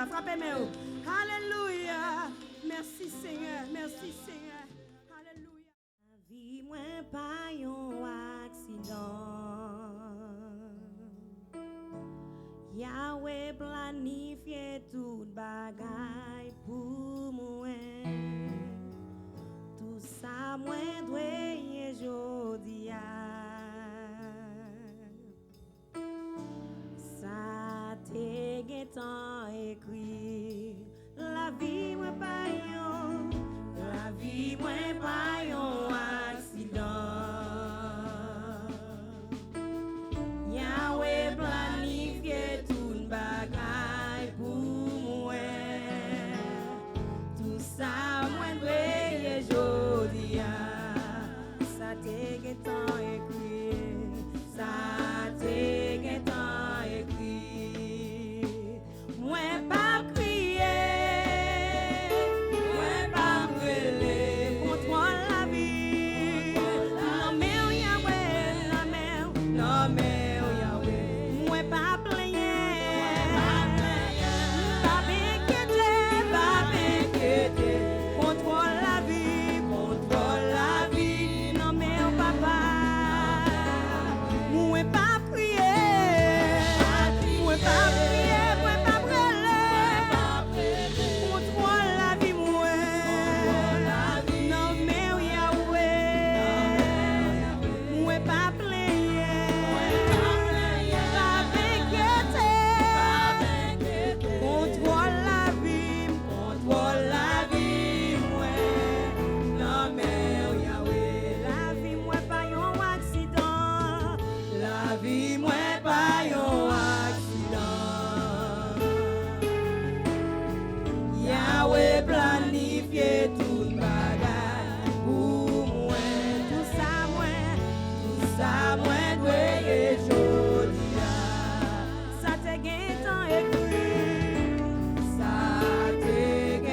Frappez-moi. Alléluia. Merci Seigneur. Merci Seigneur. Alléluia. La vie moins pas un accident. Yahweh planifié toute bagaille pour moi. Tout ça moi doit jodi a. Ça te tant écrit. La vie moins pas la vie moins pas un accident. Yahweh planifié toute bagaille pour moi. Tout ça moi doit jodi a. Ça te tant écrit. Ça te tant écrit. Moi pas crier. Ça te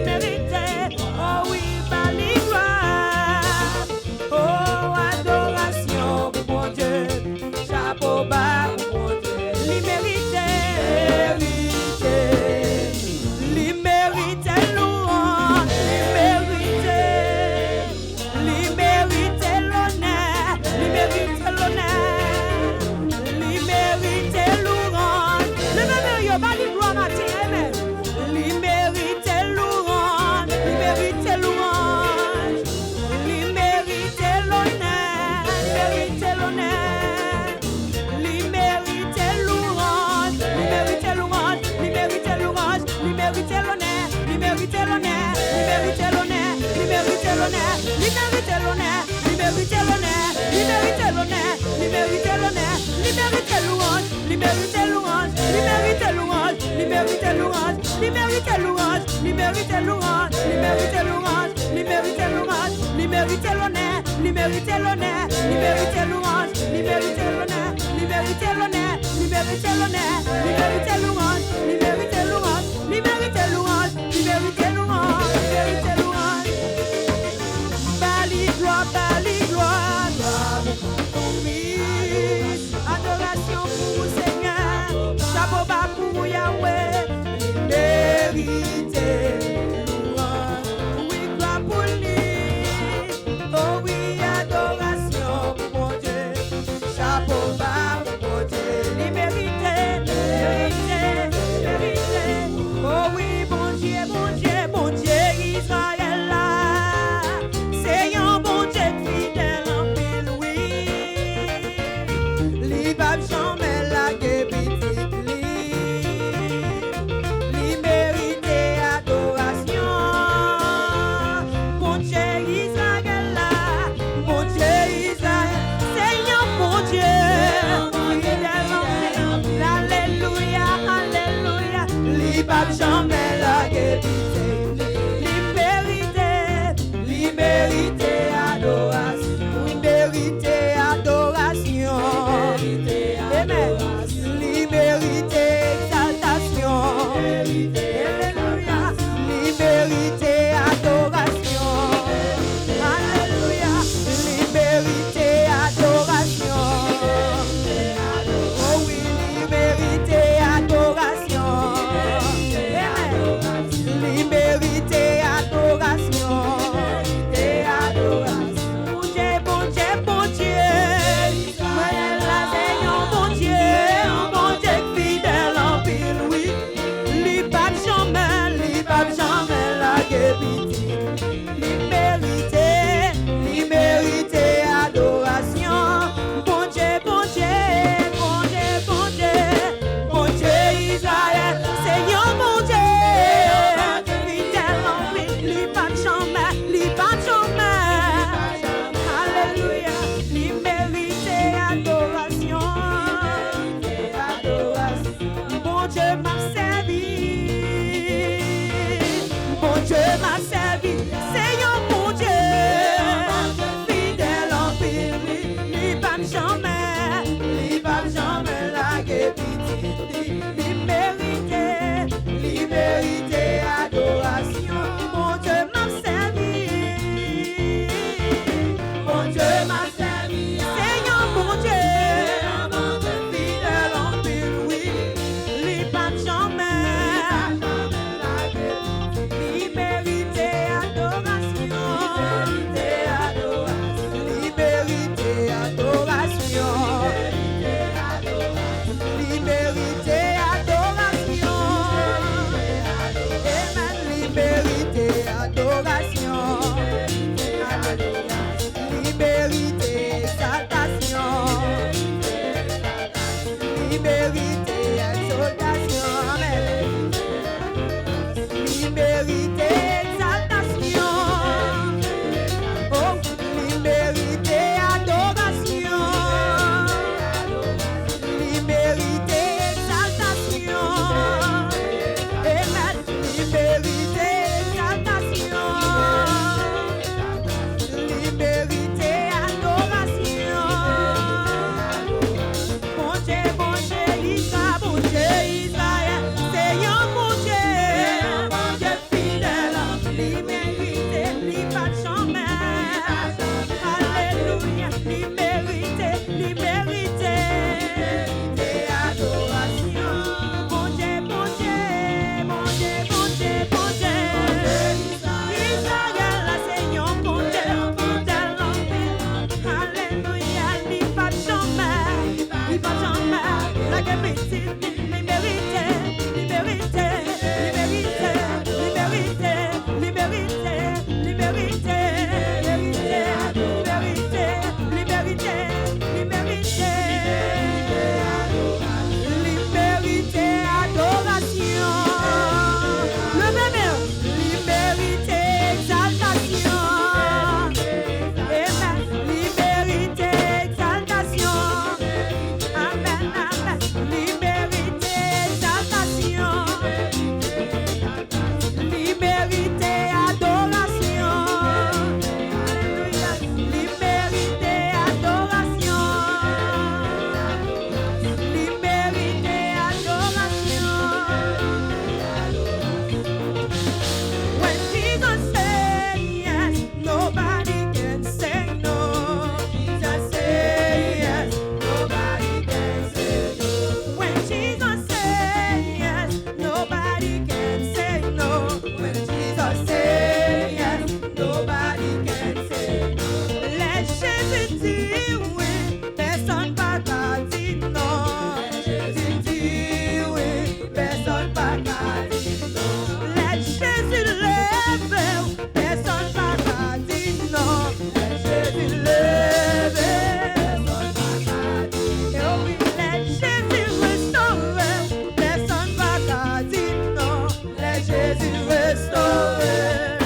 méritait, oh oui, par les gloires, oh adoration pour mon Dieu, chapeau bas pour mon Dieu, il méritait, louange, il méritait l'honneur, il méritait louange, le même yo pas de gloire matin, amen. Il méritait louange, il méritait louange, il méritait l'honneur, il méritait louange, il méritait louange, il méritait louange, il méritait l'honneur, il méritait l'honneur, il méritait l'honneur, il méritait l'honneur, il méritait l'honneur, il méritait l'honneur, il méritait l'honneur, il méritait l'honneur, il méritait louange, il méritait louange, il méritait louange, il méritait louange, il méritait louange, il méritait louange, il méritait louange, il méritait louange, il méritait l'honneur, il méritait l'honneur, il méritait louange, il méritait l'honneur, il méritait l'honneur, il méritait l'honneur, il méritait louange, il méritait louange, il méritait louange, il méritait louange, il méritait louange. Bali gloire, oui, adoration pour Seigneur, chapeau bas pour Yahweh, mérité, louange, oui, gloire pour lui, oh oui, adoration pour mon Dieu, chapeau bas pour mon Dieu, il mérité, oh oui, bon Dieu, Israël là, c'est un bon Dieu fidèle en pile, oui, li bab jamais la petite li mérite adoration, bon Dieu Israël là, bon Dieu Israël, Seigneur bon Dieu, fidèle en pile, alléluia, alléluia, li bab jamais la petite li mérite adoration, oui, mérite adoration, amen, li mérite exaltation, alléluia, li mérite adoration, alléluia, li mérite adoration, oh oui, li mérite adoration, amen, li mérite adoration. Liberté Jésus restauré.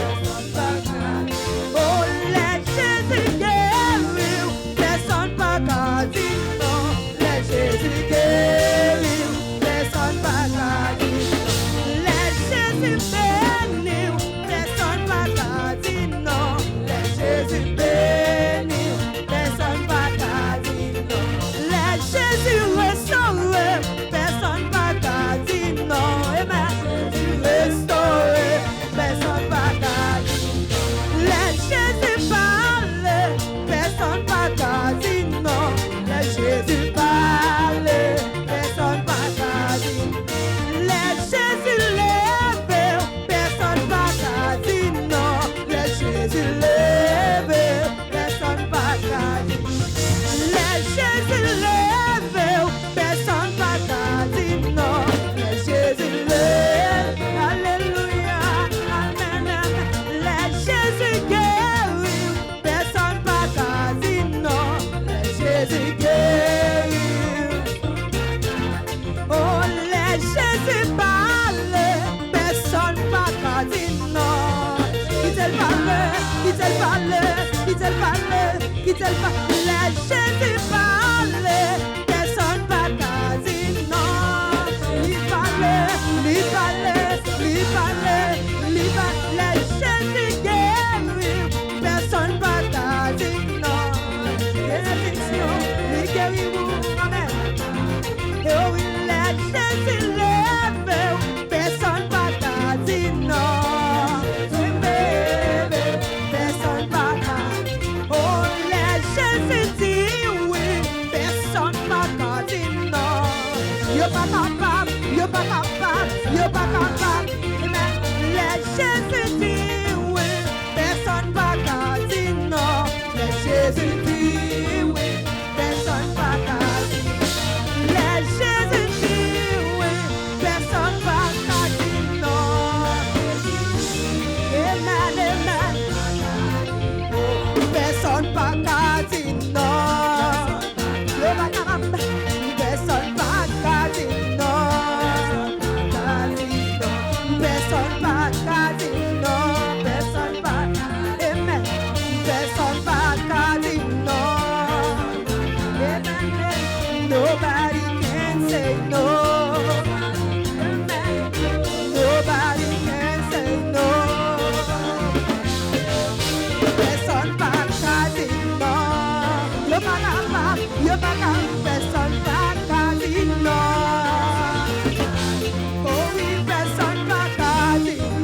Oh, laisse Jésus guérir, personne pas qu'à dire non. Laisse Jésus guérir, personne pas qu'à dire non. Laisse Jésus bénir, personne pas qu'à dire non. Laisse Jésus bénir, personne pas qu'à dire non. Laisse Jésus restaurer, personne pas qu'à dire non. Amen. Jésus restaurer, personne pas qu'à dire non. Laisse Jésus parler, personne pas qu'à dire non. Laisse Jésus parler, personne pas qu'à dire non. Laisse Jésus lever, personne pas qu'à dire non. Laisse Jésus lever, personne pas qu'à dire non. Laisse Jésus lever, personne pas qu'à dire non. Laisse Jésus lever, alléluia, amen, amen. Laisse Jésus guérir, personne pas qu'à dire non. Laisse Jésus guérir. Oh, laisse Jésus parler, personne pas qu'à dire non. Quitte-le parler, quitte-le parler, quitte-le parler, quitte-le parler. Laisse Jésus parler, personne pas qu'à dire non. Lui parler, lui parler, lui parler, lui parler. Laisse Jésus guérir, personne pas qu'à dire non. Bénédiction, lui guérir, amen. Et oui, laisse Jésus lever, personne pas qu'à dire non. Oui, bébé, personne pas qu'à. Oh, laisse Jésus dire oui, personne pas qu'à dire non. You're pas capable, you're pas capable, you're pas capable. Amen. Laisse Jésus dire oui, personne pas qu'à dire non. Laisse Jésus dire oui, personne pas qu'à dire. Laisse Jésus dire oui, personne pas qu'à dire non. Amen, amen. Personne pas qu'à dire non. You're pas capable. Personne pas qu'à dire non. Personne pas qu'à dire non. Personne pas. Amen. Personne pas qu'à dire non. Amen. Nobody can say no. Amen. Nobody can say no. Personne pas qu'à dire non. You're pas capable. You're pas capable. Personne pas qu'à dire non. Oh oui, personne pas qu'à dire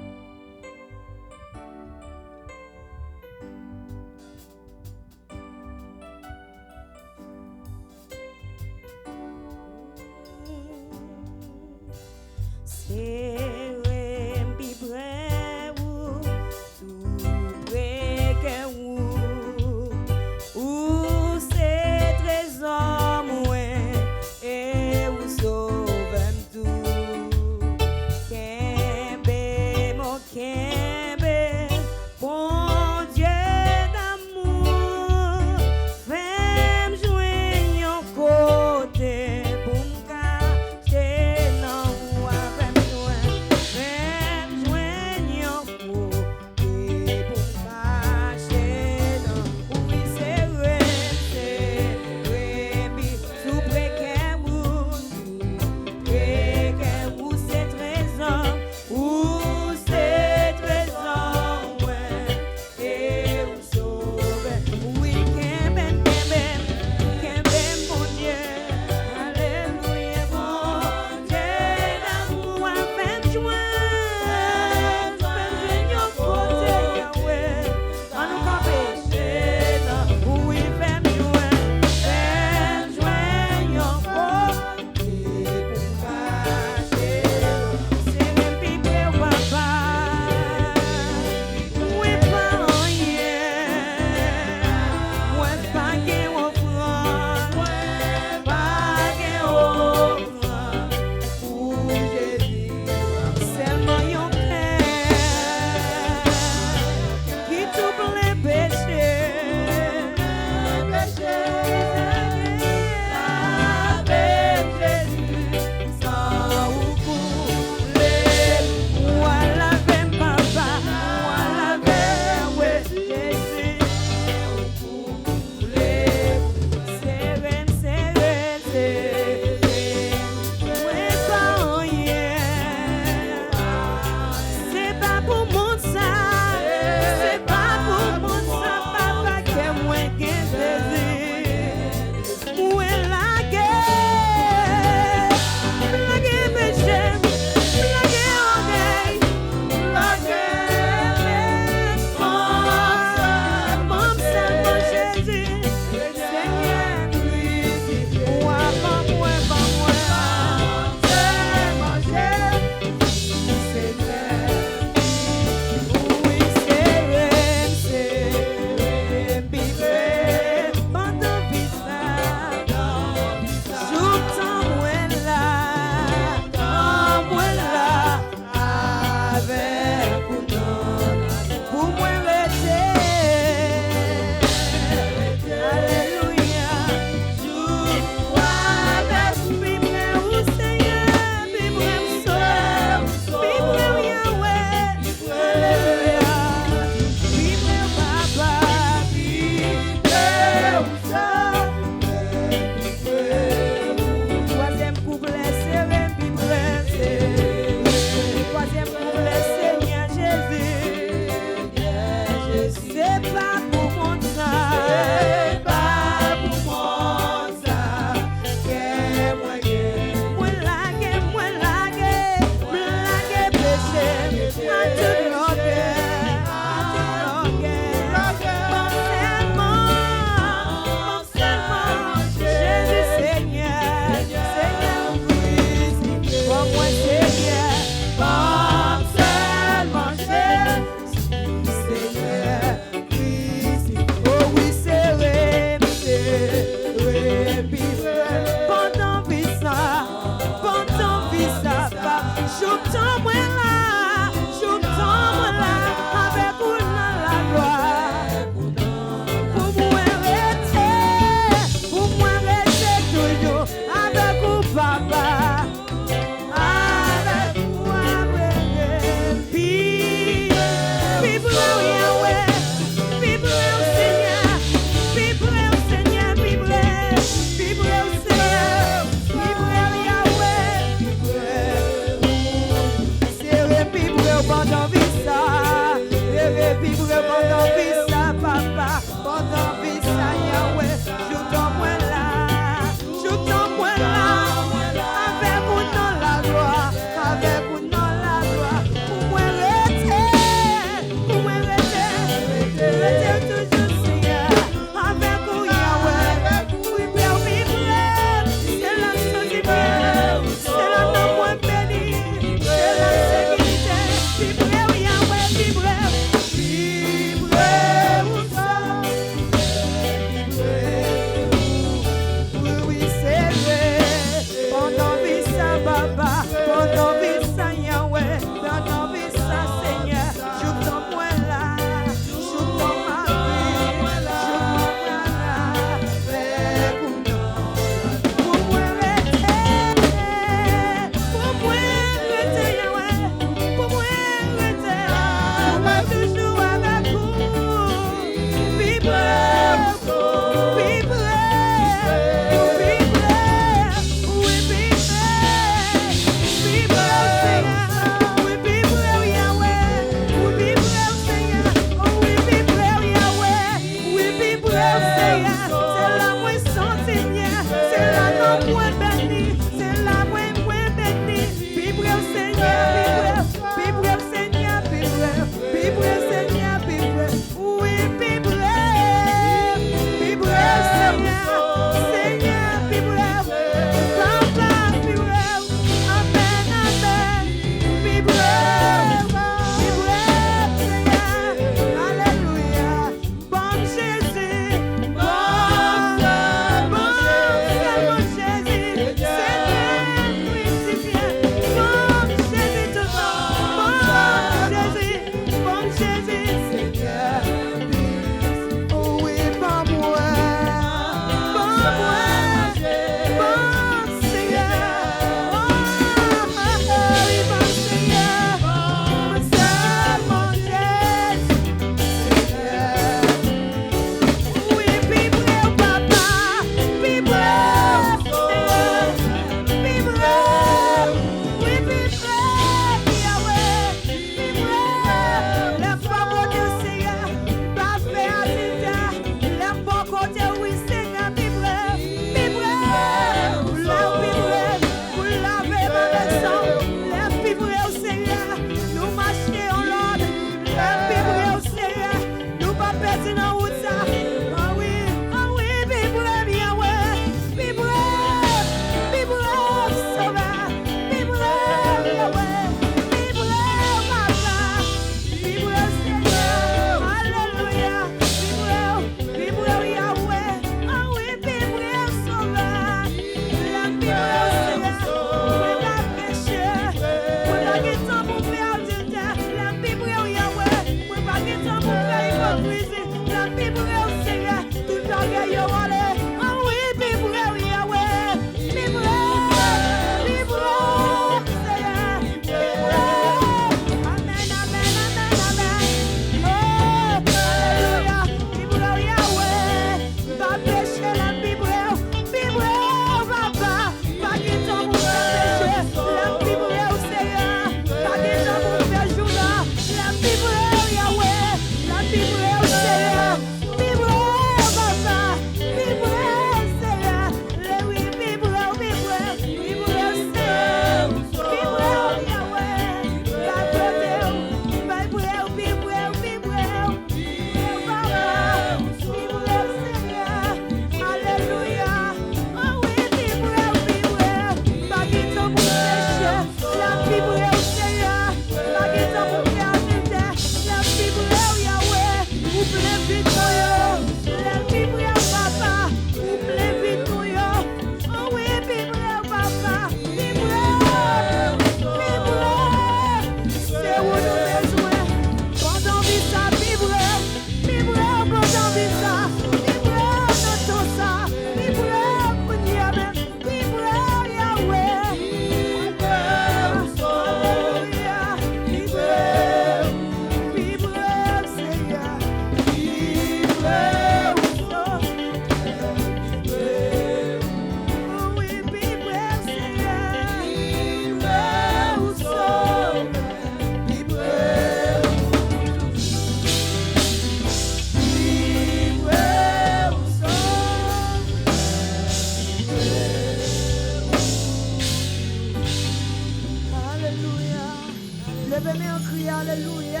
Levez mes en cri, alléluia.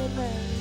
Amen.